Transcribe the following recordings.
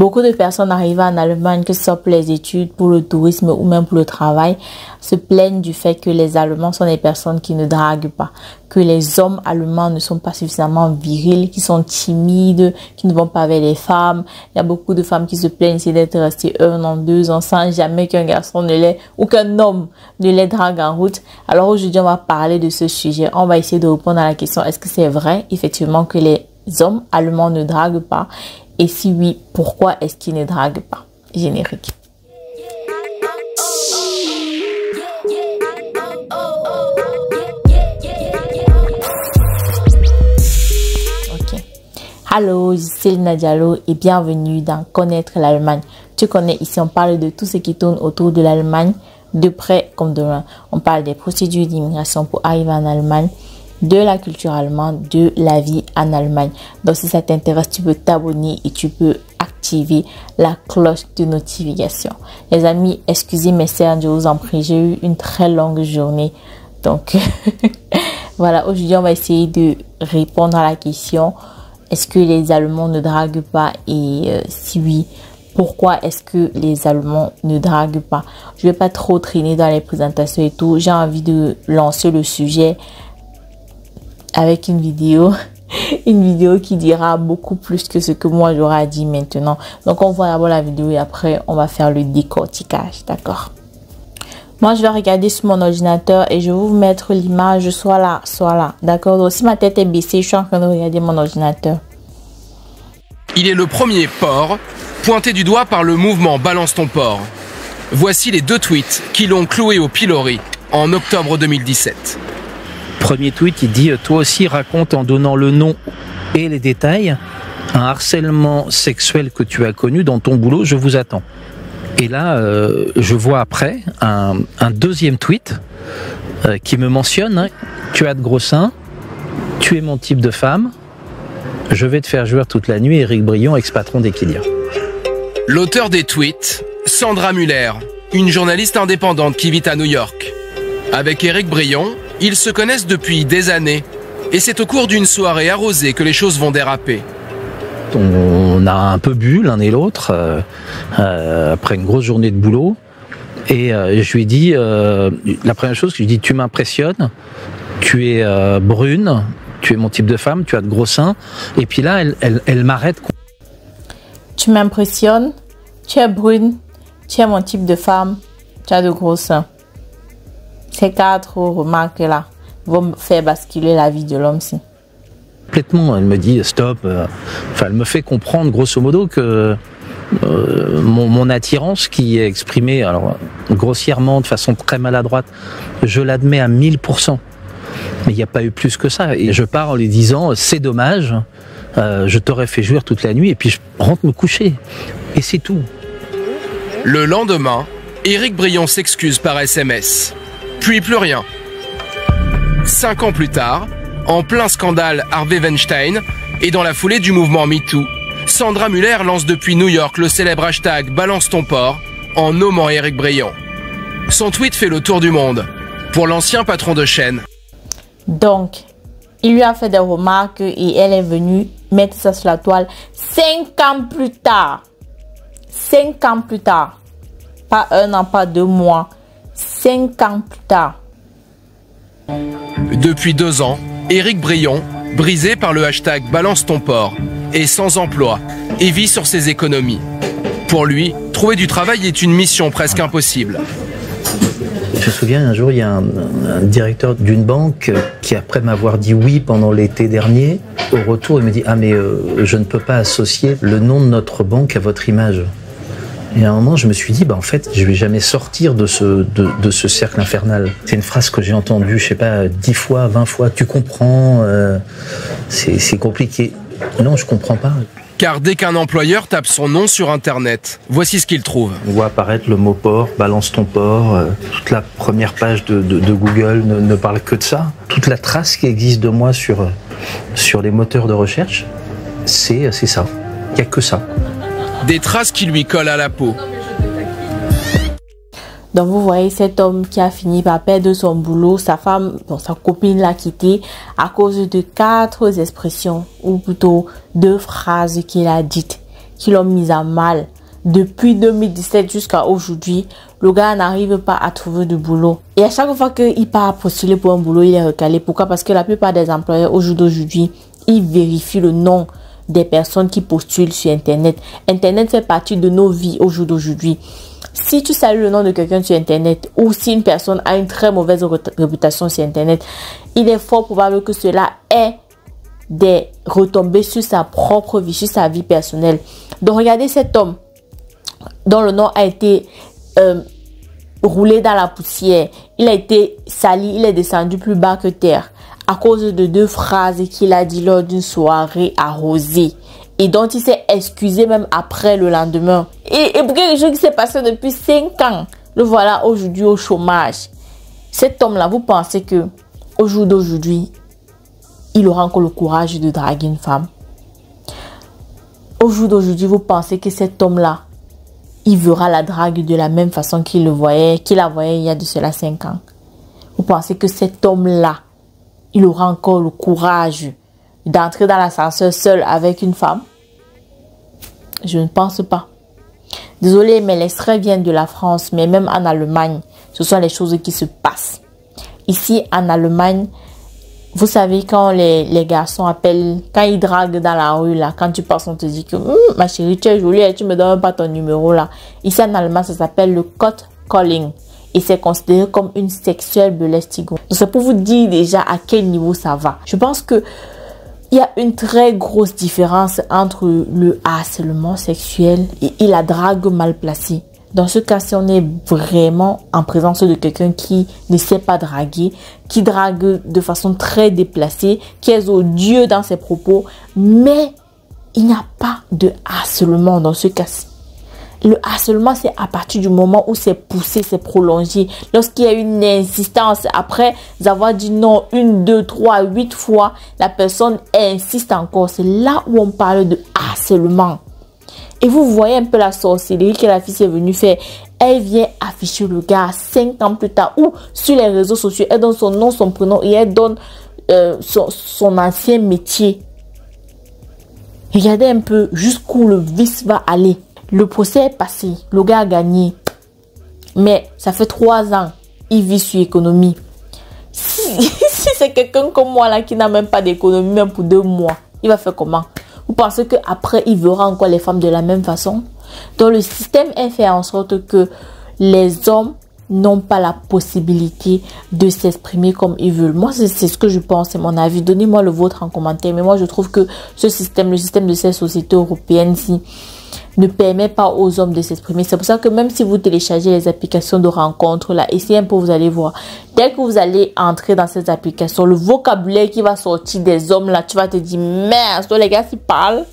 Beaucoup de personnes arrivées en Allemagne, que ce soit pour les études, pour le tourisme ou même pour le travail, se plaignent du fait que les Allemands sont des personnes qui ne draguent pas, que les hommes allemands ne sont pas suffisamment virils, qui sont timides, qui ne vont pas vers les femmes. Il y a beaucoup de femmes qui se plaignent ici d'être restées 1 an, 2 ans sans jamais qu'un garçon ne les, ou qu'un homme ne les drague en route. Alors aujourd'hui, on va parler de ce sujet. On va essayer de répondre à la question, est-ce que c'est vrai, effectivement, que les hommes allemands ne draguent pas? Et si oui, pourquoi est-ce qu'ils ne draguent pas? Générique. Ok. Hello, je suis Selina Diallo et bienvenue dans Connaître l'Allemagne. Tu connais, ici on parle de tout ce qui tourne autour de l'Allemagne, de près comme de loin. On parle des procédures d'immigration pour arriver en Allemagne, de la culture allemande, de la vie en Allemagne. Donc si ça t'intéresse, tu peux t'abonner et tu peux activer la cloche de notification. Les amis, excusez mes cernes, je vous en prie, j'ai eu une très longue journée. Donc voilà, aujourd'hui on va essayer de répondre à la question, est-ce que les Allemands ne draguent pas et si oui, pourquoi est-ce que les Allemands ne draguent pas? Je vais pas trop traîner dans les présentations et tout, j'ai envie de lancer le sujet avec une vidéo qui dira beaucoup plus que ce que moi j'aurais dit maintenant. Donc on voit d'abord la vidéo et après on va faire le décortiquage, d'accord? Moi je vais regarder sur mon ordinateur et je vais vous mettre l'image soit là, d'accord? Donc si ma tête est baissée, je suis en train de regarder mon ordinateur. Il est le premier porc pointé du doigt par le mouvement Balance ton porc. Voici les 2 tweets qui l'ont cloué au pilori en octobre 2017. Premier tweet, il dit « Toi aussi raconte en donnant le nom et les détails un harcèlement sexuel que tu as connu dans ton boulot, je vous attends. » Et là, je vois après un deuxième tweet qui me mentionne hein, « Tu as de gros seins, tu es mon type de femme, je vais te faire jouir toute la nuit, Éric Brion, ex-patron d'Equidia. » L'auteur des tweets, Sandra Müller, une journaliste indépendante qui vit à New York. Avec Éric Brion, ils se connaissent depuis des années et c'est au cours d'une soirée arrosée que les choses vont déraper. On a un peu bu l'un et l'autre après une grosse journée de boulot et je lui ai dit, la première chose que je lui ai dit, tu m'impressionnes, tu es brune, tu es mon type de femme, tu as de gros seins, et puis là elle m'arrête. Tu m'impressionnes, tu es brune, tu es mon type de femme, tu as de gros seins. Ces 4 remarques-là vont me faire basculer la vie de l'homme-ci. Complètement, elle me dit stop. Elle me fait comprendre grosso modo que mon attirance qui est exprimée alors, grossièrement, de façon très maladroite, je l'admets à 1000%. Mais il n'y a pas eu plus que ça. Et je pars en lui disant c'est dommage, je t'aurais fait jouir toute la nuit et puis je rentre me coucher. Et c'est tout. Le lendemain, Éric Brion s'excuse par SMS. Puis plus rien. 5 ans plus tard, en plein scandale Harvey Weinstein et dans la foulée du mouvement MeToo, Sandra Müller lance depuis New York le célèbre hashtag Balance ton porc en nommant Éric Brion. Son tweet fait le tour du monde. Pour l'ancien patron de chaîne. Donc, il lui a fait des remarques et elle est venue mettre ça sur la toile 5 ans plus tard. 5 ans plus tard. Pas 1 an, pas 2 mois. 5 ans plus tard. Depuis 2 ans, Éric Brion, brisé par le hashtag Balance ton porc, est sans emploi et vit sur ses économies. Pour lui, trouver du travail est une mission presque impossible. Je me souviens, un jour, il y a un directeur d'une banque qui, après m'avoir dit oui pendant l'été dernier, au retour, il me dit « Ah mais je ne peux pas associer le nom de notre banque à votre image ». Et à un moment, je me suis dit, en fait, je vais jamais sortir de ce cercle infernal. C'est une phrase que j'ai entendue, je sais pas, 10 fois, 20 fois. Tu comprends, c'est compliqué. Non, je comprends pas. Car dès qu'un employeur tape son nom sur Internet, voici ce qu'il trouve. On voit apparaître le mot porc, balance ton porc. Toute la première page de Google ne parle que de ça. Toute la trace qui existe de moi sur les moteurs de recherche, c'est ça. Il n'y a que ça. Des traces qui lui collent à la peau. Donc vous voyez cet homme qui a fini par perdre son boulot, sa femme, sa copine l'a quitté à cause de 4 expressions ou plutôt 2 phrases qu'il a dites qui l'ont mis à mal. Depuis 2017 jusqu'à aujourd'hui, le gars n'arrive pas à trouver de boulot. Et à chaque fois qu'il part postuler pour un boulot, il est recalé. Pourquoi? Parce que la plupart des employeurs aujourd'hui, ils vérifient le nom des personnes qui postulent sur Internet. Internet fait partie de nos vies aujourd'hui. Si tu salues le nom de quelqu'un sur Internet ou si une personne a une très mauvaise réputation sur Internet, il est fort probable que cela ait des retombées sur sa propre vie, sur sa vie personnelle. Donc regardez cet homme dont le nom a été roulé dans la poussière. Il a été sali, il est descendu plus bas que terre à cause de 2 phrases qu'il a dit lors d'une soirée arrosée et dont il s'est excusé même après le lendemain. Et pour quelque chose qui s'est passé depuis 5 ans, le voilà aujourd'hui au chômage. Cet homme-là, vous pensez que au jour d'aujourd'hui, il aura encore le courage de draguer une femme? Au jour d'aujourd'hui, vous pensez que cet homme-là, il verra la drague de la même façon qu'il la voyait il y a de cela 5 ans? Vous pensez que cet homme-là, il aura encore le courage d'entrer dans l'ascenseur seul avec une femme? Je ne pense pas. Désolée, mais l'extrait vient de la France, mais même en Allemagne, ce sont les choses qui se passent. Ici, en Allemagne, vous savez, quand les garçons appellent, quand ils draguent dans la rue, là, quand tu passes, on te dit que ma chérie, tu es jolie et tu me donnes pas ton numéro là. Ici en Allemagne, ça s'appelle le catcalling. Et c'est considéré comme une sexuelle belästigung. Donc c'est pour vous dire déjà à quel niveau ça va. Je pense que il y a une très grosse différence entre le harcèlement sexuel et la drague mal placée. Dans ce cas, si on est vraiment en présence de quelqu'un qui ne sait pas draguer, qui drague de façon très déplacée, qui est odieux dans ses propos, mais il n'y a pas de harcèlement dans ce cas-ci. Le harcèlement, c'est à partir du moment où c'est poussé, c'est prolongé. Lorsqu'il y a une insistance, après avoir dit non 1, 2, 3, 8 fois, la personne insiste encore. C'est là où on parle de harcèlement. Et vous voyez un peu la sorcellerie que la fille est venue faire. Elle vient afficher le gars 5 ans plus tard ou sur les réseaux sociaux. Elle donne son nom, son prénom et elle donne son ancien métier. Regardez un peu jusqu'où le vice va aller. Le procès est passé. Le gars a gagné. Mais ça fait 3 ans. Il vit sur économie. Si c'est quelqu'un comme moi là qui n'a même pas d'économie, même pour 2 mois, il va faire comment? Vous pensez qu'après, il verra encore les femmes de la même façon? Donc, le système est fait en sorte que les hommes n'ont pas la possibilité de s'exprimer comme ils veulent. Moi, c'est ce que je pense, c'est mon avis. Donnez-moi le vôtre en commentaire. Mais moi, je trouve que ce système, le système de ces sociétés européennes-ci, ne permet pas aux hommes de s'exprimer. C'est pour ça que même si vous téléchargez les applications de rencontres, là, essayez un peu, vous allez voir. Dès que vous allez entrer dans ces applications, le vocabulaire qui va sortir des hommes, là, tu vas te dire, merde, donc les gars s'y parlent.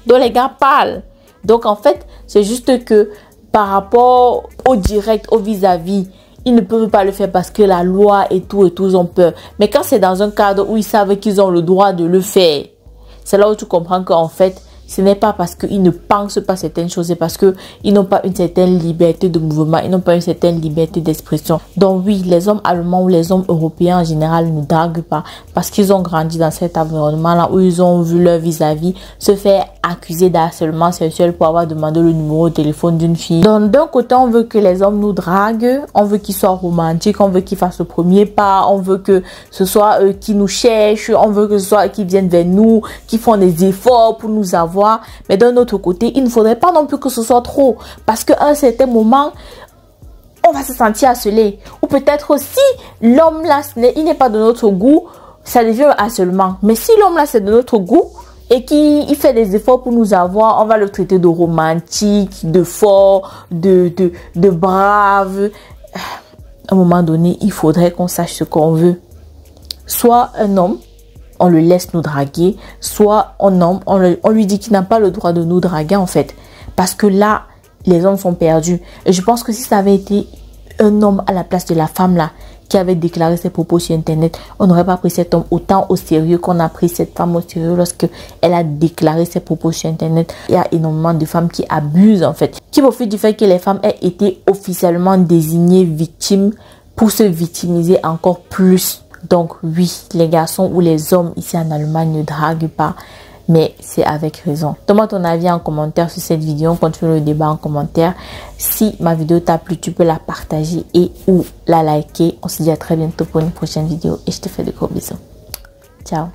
Donc les gars parlent. Donc en fait, c'est juste que par rapport au direct, au vis-à-vis, ils ne peuvent pas le faire parce que la loi et tout, ils ont peur. Mais quand c'est dans un cadre où ils savent qu'ils ont le droit de le faire, c'est là où tu comprends qu'en fait, ce n'est pas parce qu'ils ne pensent pas certaines choses, c'est parce qu'ils n'ont pas une certaine liberté de mouvement, ils n'ont pas une certaine liberté d'expression. Donc oui, les hommes allemands ou les hommes européens en général ne draguent pas parce qu'ils ont grandi dans cet environnement-là où ils ont vu leur vis-à-vis se faire accuser d'harcèlement sexuel pour avoir demandé le numéro de téléphone d'une fille. Donc d'un côté, on veut que les hommes nous draguent, on veut qu'ils soient romantiques, on veut qu'ils fassent le premier pas, on veut que ce soit eux qui nous cherchent, on veut que ce soit eux qui viennent vers nous, qui font des efforts pour nous avoir. Mais d'un autre côté, il ne faudrait pas non plus que ce soit trop. Parce qu'à un certain moment, on va se sentir harcelé. Ou peut-être aussi, l'homme là, il n'est pas de notre goût, ça devient un harcèlement. Mais si l'homme là, c'est de notre goût et qu'il fait des efforts pour nous avoir, on va le traiter de romantique, de fort, de brave. À un moment donné, il faudrait qu'on sache ce qu'on veut. Soit un homme, on le laisse nous draguer, soit on lui dit qu'il n'a pas le droit de nous draguer en fait. Parce que là, les hommes sont perdus. Et je pense que si ça avait été un homme à la place de la femme là, qui avait déclaré ses propos sur Internet, on n'aurait pas pris cet homme autant au sérieux qu'on a pris cette femme au sérieux lorsque elle a déclaré ses propos sur Internet. Il y a énormément de femmes qui abusent en fait, qui profitent du fait que les femmes aient été officiellement désignées victimes pour se victimiser encore plus. Donc oui, les garçons ou les hommes ici en Allemagne ne draguent pas. mais c'est avec raison. Donne-moi ton avis en commentaire sur cette vidéo. On continue le débat en commentaire. Si ma vidéo t'a plu, tu peux la partager et ou la liker. On se dit à très bientôt pour une prochaine vidéo et je te fais de gros bisous. Ciao.